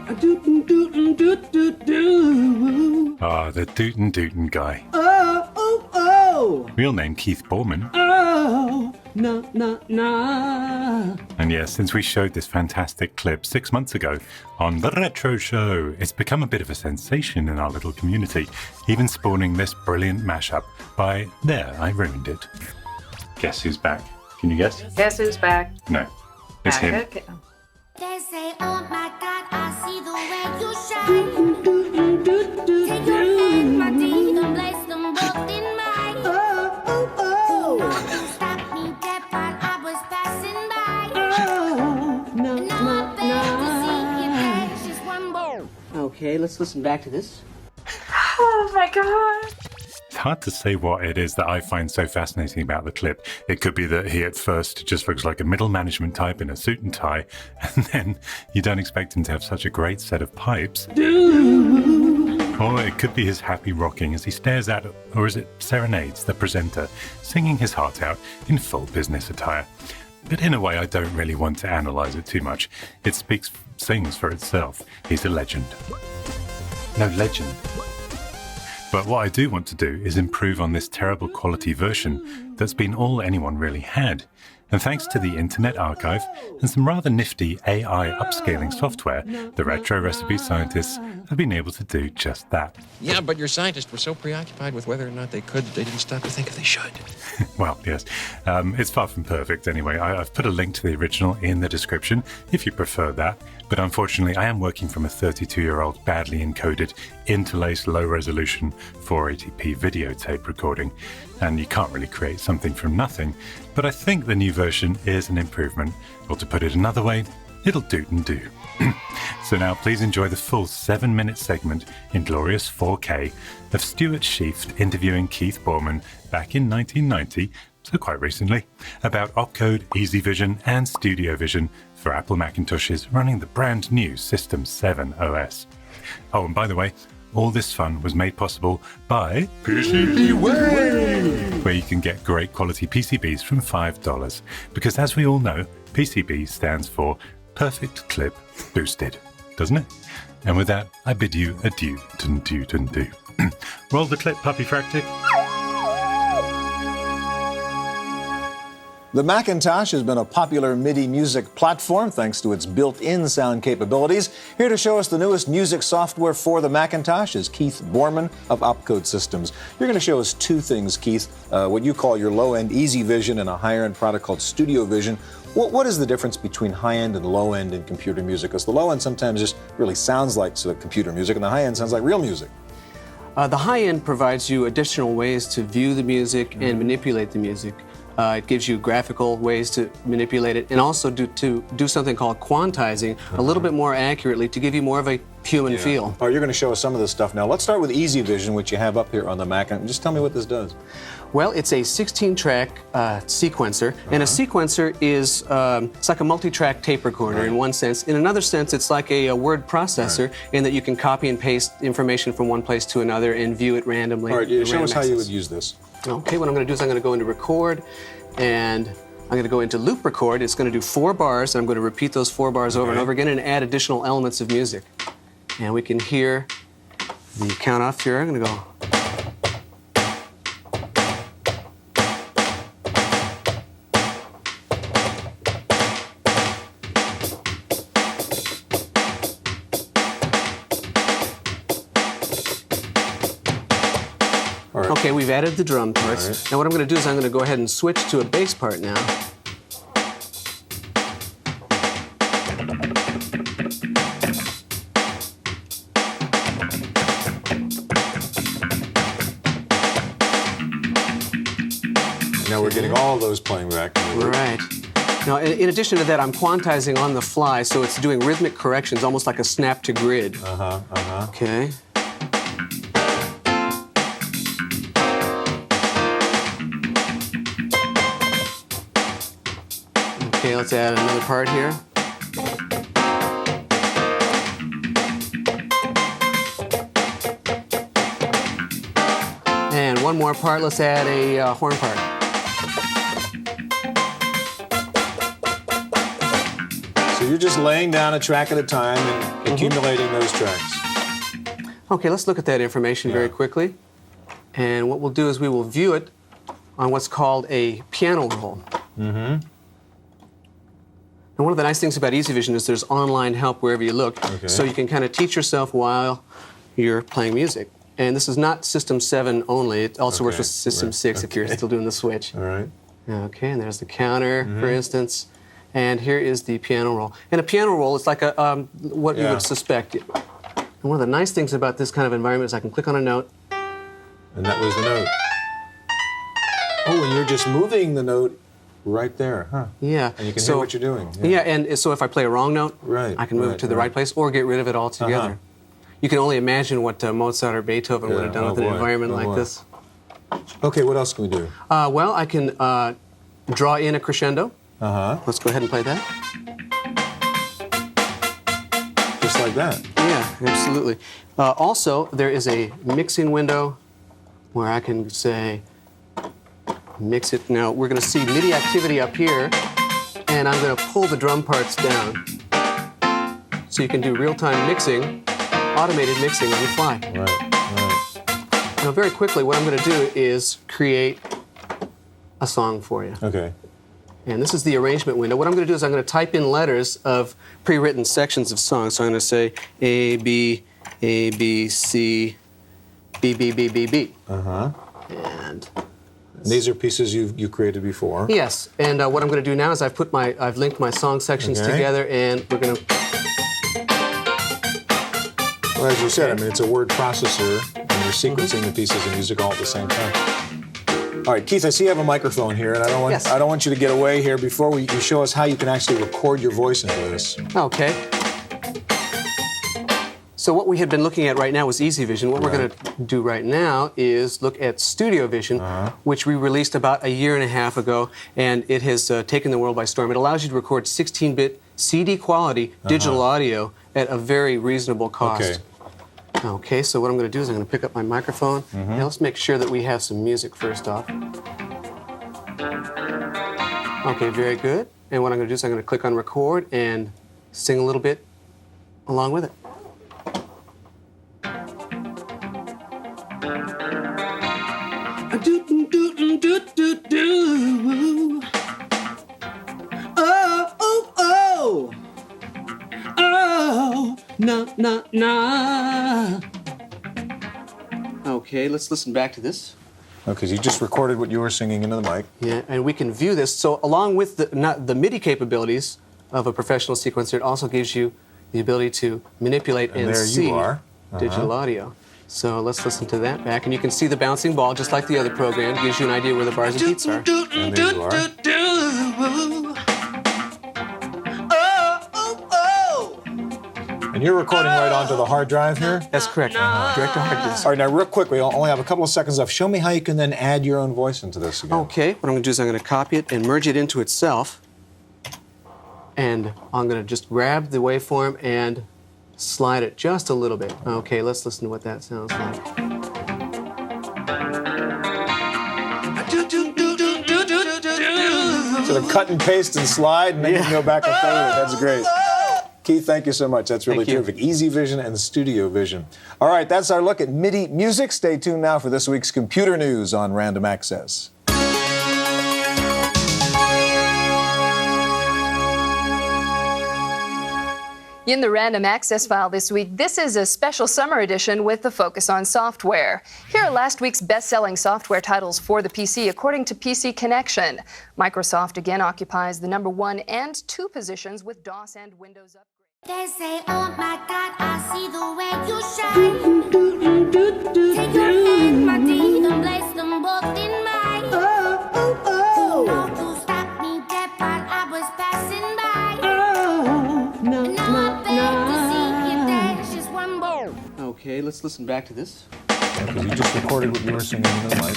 Ah, the Dootin' guy. Oh! Real name Keith Borman. Oh! No. And yes, since we showed this fantastic clip 6 months ago on the Retro Show, it's become a bit of a sensation in our little community, even spawning this brilliant mashup by There, I Ruined It. Guess who's back? Can you guess? Guess who's back? No, it's him. Okay. They say, oh my God, I see the way you shine. Take your hand, my dear, and place them both in mine. Nothing stopped me dead while I was passing by. And now I beg to see you dance just one more. Okay, let's listen back to this. Oh my God. It's hard to say what it is that I find so fascinating about the clip. It could be that he at first just looks like a middle management type in a suit and tie, and then you don't expect him to have such a great set of pipes. Or it could be his happy rocking as he stares at, or is it serenades, the presenter, singing his heart out in full business attire. But in a way, I don't really want to analyze it too much. It sings for itself. He's a legend. No, legend. But what I do want to do is improve on this terrible quality version that's been all anyone really had. And thanks to the Internet Archive and some rather nifty AI upscaling software, the retro recipe scientists have been able to do just that. Yeah, but your scientists were so preoccupied with whether or not they could, they didn't stop to think if they should. Well, yes. It's far from perfect anyway. I've put a link to the original in the description if you prefer that. But unfortunately, I am working from a 32-year-old badly encoded, interlaced low-resolution 480p videotape recording, and you can't really create something from nothing. But I think the new version is an improvement, or to put it another way, it'll doot and do. So now please enjoy the full 7-minute segment in glorious 4K of Stuart Sheafft interviewing Keith Borman back in 1990, so quite recently, about Opcode, Easy Vision and Studio Vision for Apple Macintoshes running the brand new System 7 OS. Oh, and by the way, all this fun was made possible by PCBWay, where you can get great quality PCBs from $5. Because as we all know, PCB stands for Perfect Clip Boosted, doesn't it? And with that, I bid you adieu and do. Roll the clip, Puppyfractic. The Macintosh has been a popular MIDI music platform thanks to its built-in sound capabilities. Here to show us the newest music software for the Macintosh is Keith Borman of Opcode Systems. You're going to show us two things, Keith, what you call your low-end Easy Vision and a higher-end product called Studio Vision. What is the difference between high-end and low-end in computer music? Because the low-end sometimes just really sounds like sort of computer music, and the high-end sounds like real music. The high-end provides you additional ways to view the music and manipulate the music. It gives you graphical ways to manipulate it and also to do something called quantizing a little bit more accurately to give you more of a human feel. All right, you're going to show us some of this stuff now. Let's start with Easy Vision, which you have up here on the Mac. And just tell me what this does. Well, it's a 16-track sequencer, and a sequencer is it's like a multi-track tape recorder in one sense. In another sense, it's like a word processor in that you can copy and paste information from one place to another and view it randomly. All right, show us how you would use this. Okay, what I'm going to do is I'm going to go into record, and I'm going to go into loop record. It's going to do 4 bars, and I'm going to repeat those 4 bars over and over again and add additional elements of music. And we can hear the count off here. I'm going to go. Okay, we've added the drum parts. Right. Now what I'm going to do is I'm going to go ahead and switch to a bass part now. Now we're getting all those playing back. Right. Now, in addition to that, I'm quantizing on the fly, so it's doing rhythmic corrections, almost like a snap to grid. Okay. Okay, let's add another part here. And one more part, let's add a horn part. So you're just laying down a track at a time and accumulating those tracks. Okay, let's look at that information very quickly. And what we'll do is we will view it on what's called a piano roll. And one of the nice things about Easy Vision is there's online help wherever you look, so you can kind of teach yourself while you're playing music. And this is not System 7 only. It also works with System 6 if you're still doing the switch. All right. Okay, and there's the counter, for instance. And here is the piano roll. And a piano roll is like a what you would suspect. And one of the nice things about this kind of environment is I can click on a note. And that was the note. Oh, and you're just moving the note right there, huh? Yeah. And you can hear what you're doing. Yeah, and so if I play a wrong note, I can move it to the right place or get rid of it altogether. You can only imagine what Mozart or Beethoven would have done with an environment like this. Okay, what else can we do? Well, I can draw in a crescendo. Let's go ahead and play that. Just like that. Yeah, absolutely. Also, there is a mixing window where I can say, mix it. Now, we're going to see MIDI activity up here, and I'm going to pull the drum parts down. So you can do real-time mixing, automated mixing on the fly. Right. Now, very quickly, what I'm going to do is create a song for you. Okay. And this is the arrangement window. What I'm going to do is I'm going to type in letters of pre-written sections of songs. So I'm going to say A, B, C, B, B, B, B, B. And these are pieces you created before. yes. And what I'm going to do now is I've linked my song sections together, and we're going to. Well, as you said, I mean, it's a word processor, and you're sequencing the pieces of music all at the same time. All right, Keith, I see you have a microphone here, and I don't want you to get away here before you show us how you can actually record your voice into this. Okay. So what we had been looking at right now was Easy Vision. What we're going to do right now is look at Studio Vision, which we released about a year and a half ago, and it has taken the world by storm. It allows you to record 16-bit CD quality digital audio at a very reasonable cost. Okay, so what I'm going to do is I'm going to pick up my microphone. Now let's make sure that we have some music first off. Okay, very good. And what I'm going to do is I'm going to click on record and sing a little bit along with it. Doot, doot, doot, doot, doot. Oh, oh, oh. Oh, na, na, na. Okay, let's listen back to this. Because you just recorded what you were singing into the mic. Yeah, and we can view this. So along with the MIDI capabilities of a professional sequencer, it also gives you the ability to manipulate and there see you are. digital audio. So let's listen to that back. And you can see the bouncing ball, just like the other program. It gives you an idea where the bars and beats are. And there you are. And you're recording right onto the hard drive here? That's correct. Direct to hard disk. All right, now real quick, we only have a couple of seconds left. Show me how you can then add your own voice into this again. Okay, what I'm going to do is I'm going to copy it and merge it into itself. And I'm going to just grab the waveform and slide it just a little bit. Okay, let's listen to what that sounds like. Sort of cut and paste and slide, and then you can go back and forward. That's great. Keith, thank you so much. That's really terrific. Easy Vision and Studio Vision. All right, that's our look at MIDI music. Stay tuned now for this week's computer news on Random Access. In the Random Access file this week, this is a special summer edition with the focus on software. Here are last week's best-selling software titles for the PC, according to PC Connection. Microsoft again occupies the #1 and 2 positions with DOS and Windows upgrades. They say, oh my God, I see the way you shine. Take your hand, my dear, and place them both in mine. Oh, oh, oh. Now you stopped me dead while I was passing by. Oh, no, And now I beg to see you dance just one more. Okay, let's listen back to this. Because you just recorded what you were singing into the mic.